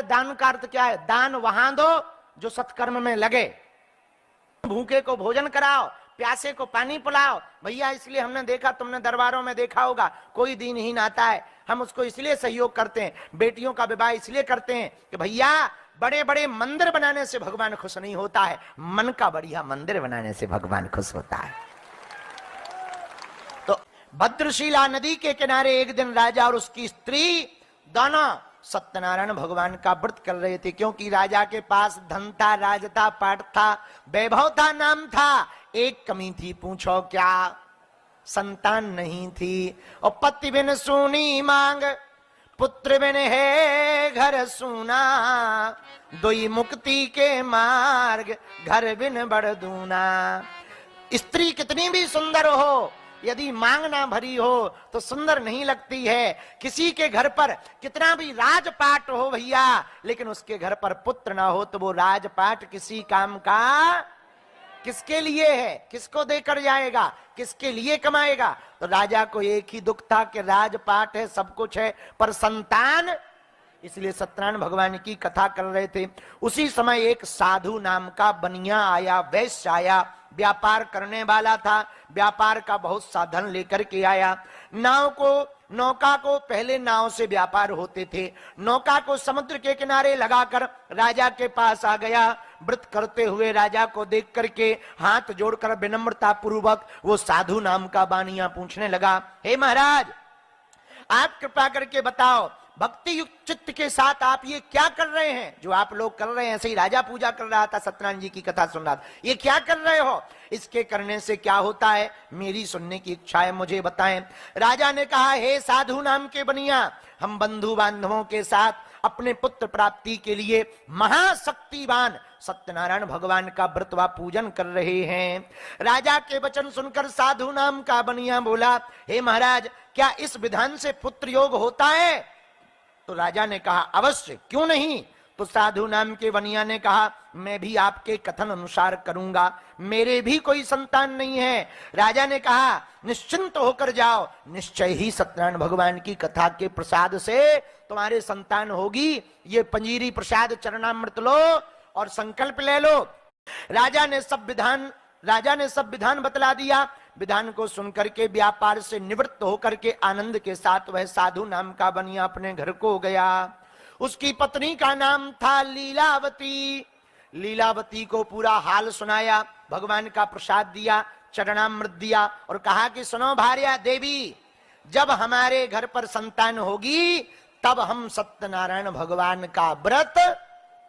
दान का अर्थ क्या है? दान वहां दो जो सत्कर्म में लगे। भूखे को भोजन कराओ, प्यासे को पानी पिलाओ। भैया इसलिए हमने देखा, तुमने दरबारों में देखा होगा, कोई दीनहीन आता है, हम उसको इसलिए सहयोग करते हैं। बेटियों का विवाह इसलिए करते हैं कि भैया बड़े बड़े मंदिर बनाने से भगवान खुश नहीं होता है, मन का बढ़िया मंदिर बनाने से भगवान खुश होता है। तो भद्रशिला नदी के किनारे एक दिन राजा और उसकी स्त्री दोनों सत्यनारायण भगवान का व्रत कर रहे थे, क्योंकि राजा के पास धन था, राज था, पाठ था, वैभव था, नाम था। एक कमी थी, पूछो क्या? संतान नहीं थी। और पति बिन सूनी मांग, पुत्र बिन है घर सूना, दोई मुक्ति के मार्ग घर बिन बड़ दूना। स्त्री कितनी भी सुंदर हो, यदि मांग ना भरी हो तो सुंदर नहीं लगती है। किसी के घर पर कितना भी राजपाट हो भैया, लेकिन उसके घर पर पुत्र ना हो तो वो राजपाट किसी काम का किसके लिए है? किसको देकर जाएगा? किसके लिए कमाएगा? तो राजा को एक ही दुख था कि राजपाट है, सब कुछ है, पर संतान। इसलिए सत्यनारायण भगवान की कथा कर रहे थे। उसी समय एक साधु नाम का बनिया आया, वैश्य आया, व्यापार करने वाला था, व्यापार का बहुत साधन लेकर के आया। नौका को पहले नाव से व्यापार होते थे, नौका को समुद्र के किनारे लगाकर राजा के पास आ गया। व्रत करते हुए राजा को देख करके हाथ जोड़कर विनम्रता पूर्वक वो साधु नाम का बानिया पूछने लगा, हे महाराज, आप कृपा करके बताओ, भक्ति युक्त चित्त के साथ आप ये क्या कर रहे हैं? जो आप लोग कर रहे हैं, ऐसे ही राजा पूजा कर रहा था, सत्यनारायण जी की कथा सुन रहा था, ये क्या कर रहे हो? इसके करने से क्या होता है? मेरी सुनने की इच्छा है, मुझे बताएं। राजा ने कहा, हे साधु नाम के बनिया, हम बंधु बांधवों के साथ अपने पुत्र प्राप्ति के लिए महाशक्तिवान सत्यनारायण भगवान का व्रत व पूजन कर रहे हैं। राजा के वचन सुनकर साधु नाम का बनिया बोला, हे महाराज, क्या इस विधान से पुत्र योग होता है? तो राजा ने कहा, अवश्य, क्यों नहीं? तो साधु नाम के बनिया ने कहा, मैं भी आपके कथन अनुसार करूंगा, मेरे भी कोई संतान नहीं है। राजा ने कहा, निश्चिंत होकर जाओ, निश्चय ही सत्यनारायण भगवान की कथा के प्रसाद से तुम्हारे संतान होगी। ये पंजीरी प्रसाद चरणामृत लो और संकल्प ले लो। राजा ने सब विधान बतला दिया। विधान को सुनकर के व्यापार से निवृत्त होकर के आनंद के साथ वह साधु नाम का बनिया अपने घर को गया। उसकी पत्नी का नाम था लीलावती। लीलावती को पूरा हाल सुनाया, भगवान का प्रसाद दिया, चरणामृत दिया और कहा कि सुनो भार्या देवी, जब हमारे घर पर संतान होगी तब हम सत्यनारायण भगवान का व्रत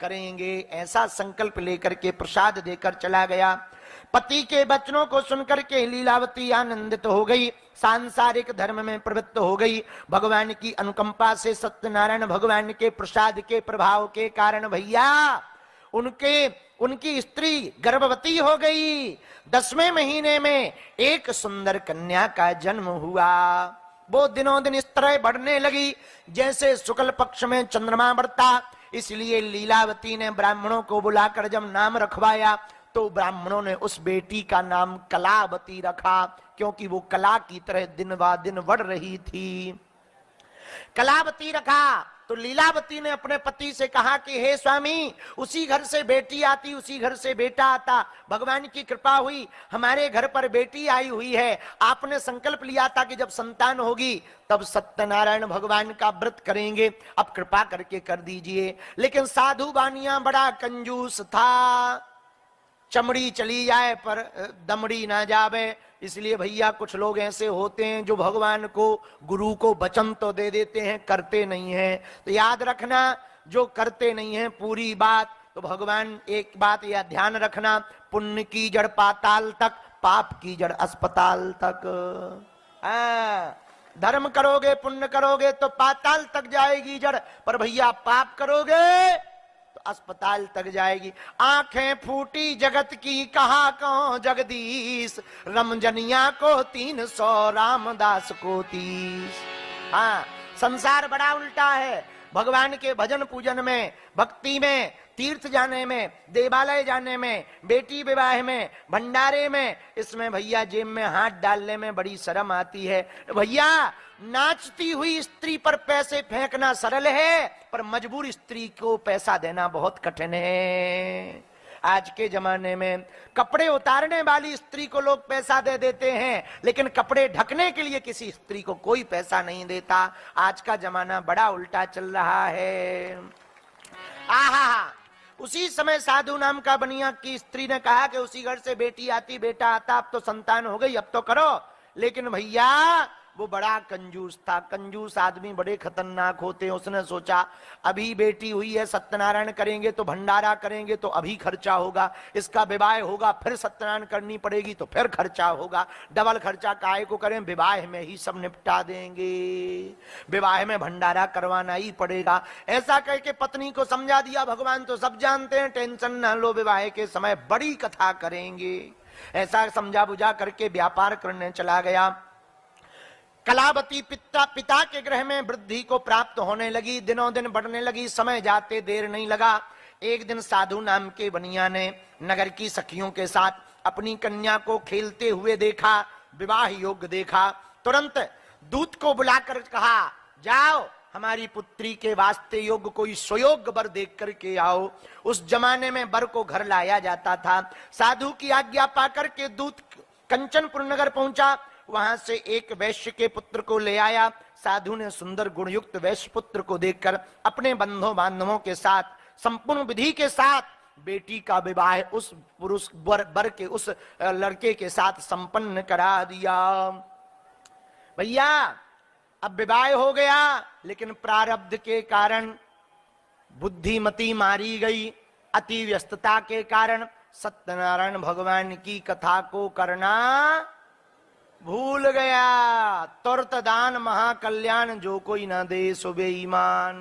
करेंगे। ऐसा संकल्प लेकर के प्रसाद देकर चला गया। पति के वचनों को सुनकर के लीलावती आनंदित हो गई, सांसारिक धर्म में प्रवृत्त हो गई। भगवान की अनुकंपा से, सत्यनारायण भगवान के प्रसाद के प्रभाव के कारण भैया उनकी स्त्री गर्भवती हो गई। 10वें महीने में एक सुंदर कन्या का जन्म हुआ। वो दिनों दिन इस तरह बढ़ने लगी जैसे शुक्ल पक्ष में चंद्रमा बढ़ता। इसलिए लीलावती ने ब्राह्मणों को बुलाकर जब नाम रखवाया तो ब्राह्मणों ने उस बेटी का नाम कलावती रखा, क्योंकि वो कला की तरह दिन ब दिन बढ़ रही थी। कलावती रखा। तो लीलावती ने अपने पति से कहा कि हे स्वामी, उसी घर से बेटी आती, उसी घर से बेटा आता। भगवान की कृपा हुई, हमारे घर पर बेटी आई हुई है। आपने संकल्प लिया था कि जब संतान होगी तब सत्यनारायण भगवान का व्रत करेंगे, अब कृपा करके कर दीजिए। लेकिन साधु बानिया बड़ा कंजूस था, चमड़ी चली जाए पर दमड़ी ना जावे। इसलिए भैया कुछ लोग ऐसे होते हैं जो भगवान को, गुरु को वचन तो दे देते हैं, करते नहीं हैं। तो याद रखना, जो करते नहीं हैं पूरी बात, तो भगवान एक बात या ध्यान रखना, पुण्य की जड़ पाताल तक, पाप की जड़ अस्पताल तक। धर्म करोगे, पुण्य करोगे तो पाताल तक जाएगी जड़, पर भैया पाप करोगे तो अस्पताल तक जाएगी। आंखें फूटी जगत की, कहा कहो जगदीश, रमजनिया को 300 रामदास को 30। हाँ, संसार बड़ा उल्टा है। भगवान के भजन पूजन में, भक्ति में, तीर्थ जाने में, देवालय जाने में, बेटी विवाह में, भंडारे में, इसमें भैया जेब में हाथ डालने में बड़ी शर्म आती है। भैया नाचती हुई स्त्री पर पैसे फेंकना सरल है, पर मजबूर स्त्री को पैसा देना बहुत कठिन है। आज के जमाने में कपड़े उतारने वाली स्त्री को लोग पैसा दे देते हैं, लेकिन कपड़े ढकने के लिए किसी स्त्री को कोई पैसा नहीं देता। आज का जमाना बड़ा उल्टा चल रहा है। आहा, उसी समय साधु नाम का बनिया की स्त्री ने कहा कि उसी घर से बेटी आती, बेटा आता, अब तो संतान हो गई, अब तो करो। लेकिन भैया वो बड़ा कंजूस था। कंजूस आदमी बड़े खतरनाक होते हैं। उसने सोचा अभी बेटी हुई है, सत्यनारायण करेंगे तो भंडारा करेंगे तो अभी खर्चा होगा, इसका विवाह होगा फिर सत्यनारायण करनी पड़ेगी तो फिर खर्चा होगा, डबल खर्चा काहे को करें, विवाह में ही सब निपटा देंगे, विवाह में भंडारा करवाना ही पड़ेगा। ऐसा करके पत्नी को समझा दिया। भगवान तो सब जानते हैं, टेंशन न लो, विवाह के समय बड़ी कथा करेंगे। ऐसा समझा बुझा करके व्यापार करने चला गया। कलावती पिता के गृह में वृद्धि को प्राप्त होने लगी, दिनों दिन बढ़ने लगी, समय जाते देर नहीं लगा। एक दिन साधु नाम के बनिया ने नगर की सखियों के साथ अपनी कन्या को खेलते हुए देखा, विवाह योग्य देखा। तुरंत दूत को बुलाकर कहा, जाओ हमारी पुत्री के वास्ते योग्य कोई सुयोग्य वर देख करके आओ। उस जमाने में वर को घर लाया जाता था। साधु की आज्ञा पाकर के दूत कंचनपुर नगर पहुंचा, वहां से एक वैश्य के पुत्र को ले आया। साधु ने सुंदर गुणयुक्त वैश्य पुत्र को देखकर अपने बंधुओं बांधवों के साथ संपूर्ण विधि के साथ बेटी का विवाह उस पुरुष वर के उस लड़के के साथ संपन्न करा दिया। भैया अब विवाह हो गया, लेकिन प्रारब्ध के कारण बुद्धिमती मारी गई। अति व्यस्तता के कारण सत्यनारायण भगवान की कथा को करना भूल गया। तुरत दान महाकल्याण, जो कोई न दे सो बेईमान।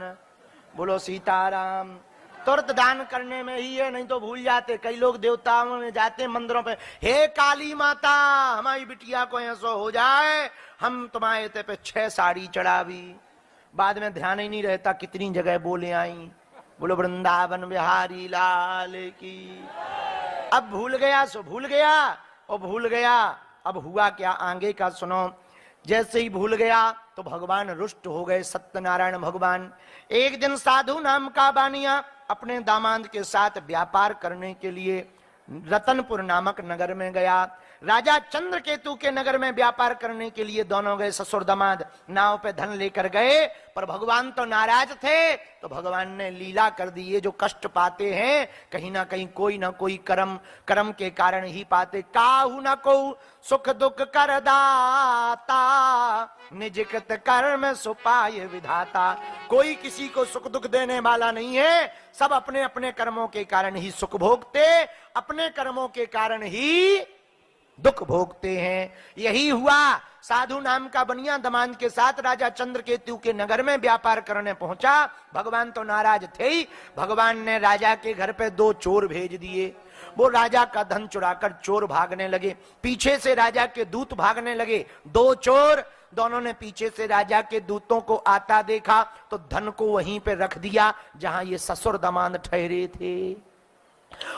बोलो सीताराम। तुरत दान करने में ही है, नहीं तो भूल जाते। कई लोग देवताओं में जाते मंदिरों पे, हे काली माता हमारी बिटिया को ऐसा हो जाए, हम तुम्हारे ते पे 6 साड़ी चढ़ावी। बाद में ध्यान ही नहीं रहता कितनी जगह बोले आई। बोलो वृंदावन बिहारी लाल की। अब भूल गया सो भूल गया, और भूल गया। अब हुआ क्या आगे का सुनो। जैसे ही भूल गया तो भगवान रुष्ट हो गए, सत्यनारायण भगवान। एक दिन साधु नाम का बानिया अपने दामाद के साथ व्यापार करने के लिए रतनपुर नामक नगर में गया। राजा चंद्रकेतु के नगर में व्यापार करने के लिए दोनों गए, ससुर दामाद नाव पे धन लेकर गए। पर भगवान तो नाराज थे, तो भगवान ने लीला कर दी। ये जो कष्ट पाते हैं कहीं ना कहीं कोई ना कोई कर्म के कारण ही पाते। काहू न को सुख दुख कर दाता, निज कृत कर्म सुपाय विधाता। कोई किसी को सुख दुख देने वाला नहीं है, सब अपने अपने कर्मों के कारण ही सुख भोगते, अपने कर्मों के कारण ही दुख भोगते हैं। यही हुआ। साधु नाम का बनिया दमाद के साथ राजा चंद्रकेतु के नगर में व्यापार करने पहुंचा। भगवान तो नाराज थे ही। भगवान ने राजा के घर पे 2 चोर भेज दिए। वो राजा का धन चुराकर चोर भागने लगे। पीछे से राजा के दूत भागने लगे। 2 चोर, दोनों ने पीछे से राजा के दूतों को आता देखा तो धन को वहीं पे रख दिया जहां ये ससुर दामाद ठहरे थे,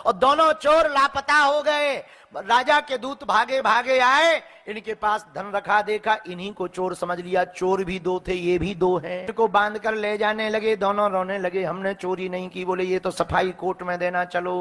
और दोनों चोर लापता हो गए। राजा के दूत भागे भागे आए, इनके पास धन रखा देखा, इन्हीं को चोर समझ लिया। चोर भी 2 थे, ये भी 2 हैं। इनको बांध कर ले जाने लगे। दोनों रोने लगे, हमने चोरी नहीं की। बोले ये तो सफाई कोर्ट में देना, चलो।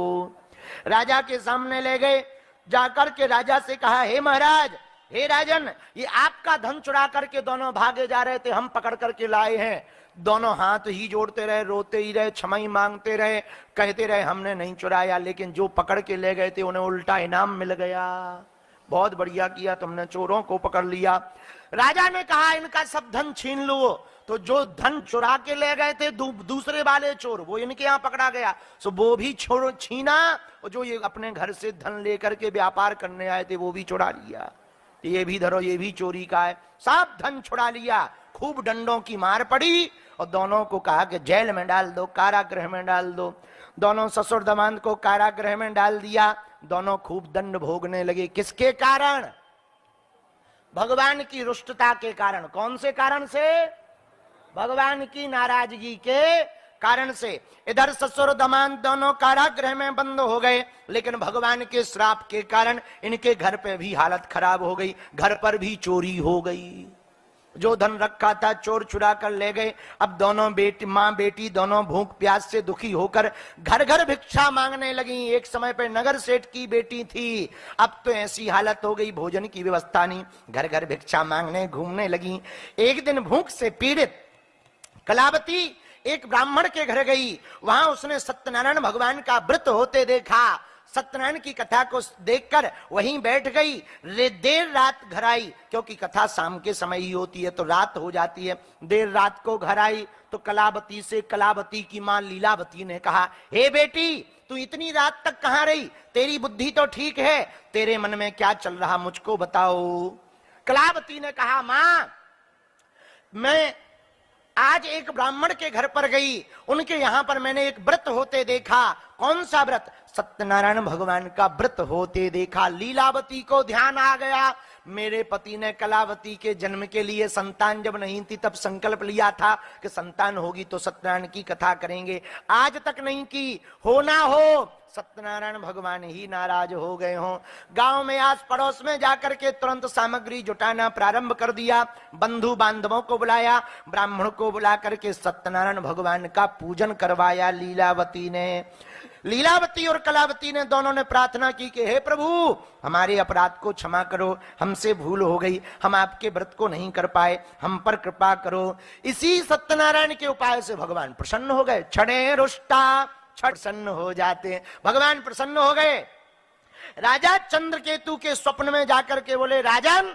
राजा के सामने ले गए। जाकर के राजा से कहा, हे महाराज, हे राजन, ये आपका धन चुरा करके दोनों भागे जा रहे थे, हम पकड़ करके लाए हैं। दोनों हाथ ही जोड़ते रहे, रोते ही रहे, क्षमाई मांगते रहे, कहते रहे हमने नहीं चुराया, लेकिन जो पकड़ के ले गए थे उन्हें उल्टा इनाम मिल गया। बहुत बढ़िया किया तुमने, चोरों को पकड़ लिया। राजा ने कहा इनका सब धन छीन लो। तो जो धन चुरा के ले गए थे दूसरे वाले चोर, वो इनके यहाँ पकड़ा गया। सो वो भी छीना, और जो ये अपने घर से धन लेकर के व्यापार करने आए थे वो भी चुरा लिया। ये भी धरो, ये भी चोरी का है, सब धन छुड़ा लिया। खूब डंडों की मार पड़ी और दोनों को कहा कि जेल में डाल दो, कारागृह में डाल दो। दोनों ससुर दामाद को कारागृह में डाल दिया। दोनों खूब दंड भोगने लगे। किसके कारण? भगवान की रुष्टता के कारण। कौन से कारण से? भगवान की नाराजगी के कारण से। इधर ससुर दमाद दोनों कारागृह में बंद हो गए, लेकिन भगवान के श्राप के कारण इनके घर पे भी हालत खराब हो गई, घर पर भी चोरी हो गई। जो धन रखा था चोर चुरा कर ले गए। अब दोनों माँ बेटी दोनों भूख प्यास से दुखी होकर घर घर भिक्षा मांगने लगी। एक समय पे नगर सेठ की बेटी थी, अब तो ऐसी हालत हो गई भोजन की व्यवस्था नहीं, घर घर भिक्षा मांगने घूमने लगी। एक दिन भूख से पीड़ित कलावती एक ब्राह्मण के घर गई, वहां उसने सत्यनारायण भगवान का व्रत होते देखा। सत्यनारायण की कथा को देखकर वहीं बैठ गई। देर रात घर आई, क्योंकि कथा शाम के समय ही होती है तो रात हो जाती है। देर रात को घर आई तो कलावती से कलावती की मां लीलावती ने कहा, हे बेटी, तू इतनी रात तक कहां रही? तेरी बुद्धि तो ठीक है, तेरे मन में क्या चल रहा मुझको बताओ। कलावती ने कहा, मां, मैं आज एक ब्राह्मण के घर पर गई, उनके यहां पर मैंने एक व्रत होते देखा। कौन सा व्रत? सत्यनारायण भगवान का व्रत होते देखा। लीलावती को ध्यान आ गया, मेरे पति ने कलावती के जन्म के लिए संतान जब नहीं थी तब संकल्प लिया था कि संतान होगी तो सत्यनारायण की कथा करेंगे, आज तक नहीं की। हो ना हो सत्यनारायण भगवान ही नाराज हो गए हों। गांव में आस पड़ोस में जाकर के तुरंत सामग्री जुटाना प्रारंभ कर दिया। बंधु बांधवों को बुलाया, ब्राह्मण को बुला करके सत्यनारायण भगवान का पूजन करवाया लीलावती ने। लीलावती और कलावती ने दोनों ने प्रार्थना की कि हे प्रभु, हमारे अपराध को क्षमा करो, हमसे भूल हो गई, हम आपके व्रत को नहीं कर पाए, हम पर कृपा करो। इसी सत्यनारायण के उपाय से भगवान प्रसन्न हो गए। क्षणे रुष्टा, क्षण प्रसन्न हो जाते हैं, भगवान प्रसन्न हो गए। राजा चंद्रकेतु के स्वप्न में जाकर के बोले, राजन,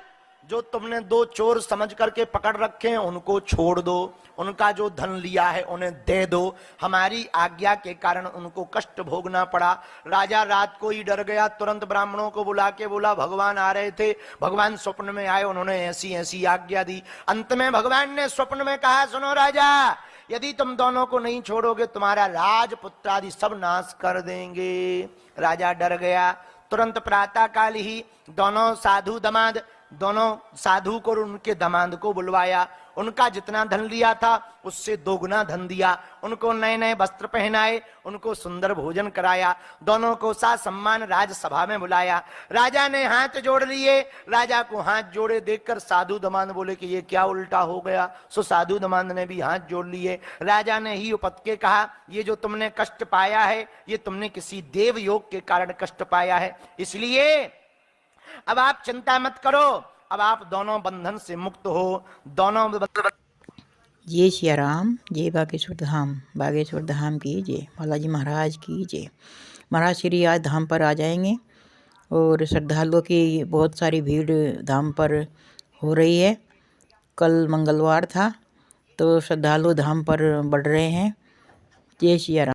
जो तुमने दो चोर समझ करके पकड़ रखे हैं उनको छोड़ दो, उनका जो धन लिया है उन्हें दे दो, हमारी आज्ञा के कारण उनको कष्ट भोगना पड़ा। राजा रात को ही डर गया, तुरंत ब्राह्मणों को बुला के बोला, भगवान आ रहे थे, भगवान स्वप्न में आए, उन्होंने ऐसी ऐसी आज्ञा दी। अंत में भगवान ने स्वप्न में कहा, सुनो राजा, यदि तुम दोनों को नहीं छोड़ोगे तुम्हारा राजपुत्र आदि सब नाश कर देंगे। राजा डर गया। तुरंत प्रातः काल ही दोनों साधु दमाद, दोनों साधु को और उनके दमाद को बुलवाया। उनका जितना धन लिया था उससे दोगुना धन दिया, उनको नए नए वस्त्र पहनाए, उनको सुंदर भोजन कराया, दोनों को सा सम्मान राजसभा में बुलाया। राजा ने हाथ जोड़ लिए। राजा को हाथ जोड़े देखकर साधु दमाद बोले कि ये क्या उल्टा हो गया। सो साधु दमाद ने भी हाथ जोड़ लिए। राजा ने ही उपत के कहा, ये जो तुमने कष्ट पाया है ये तुमने किसी देव योग के कारण कष्ट पाया है, इसलिए अब आप चिंता मत करो, अब आप दोनों बंधन से मुक्त हो। दोनों जय सिया राम, जय बागेश्वर धाम, बागेश्वर धाम की जय, बालाजी महाराज की जय। महाराज श्री आज धाम पर आ जाएंगे और श्रद्धालुओं की बहुत सारी भीड़ धाम पर हो रही है। कल मंगलवार था तो श्रद्धालु धाम पर बढ़ रहे हैं। जय सिया राम।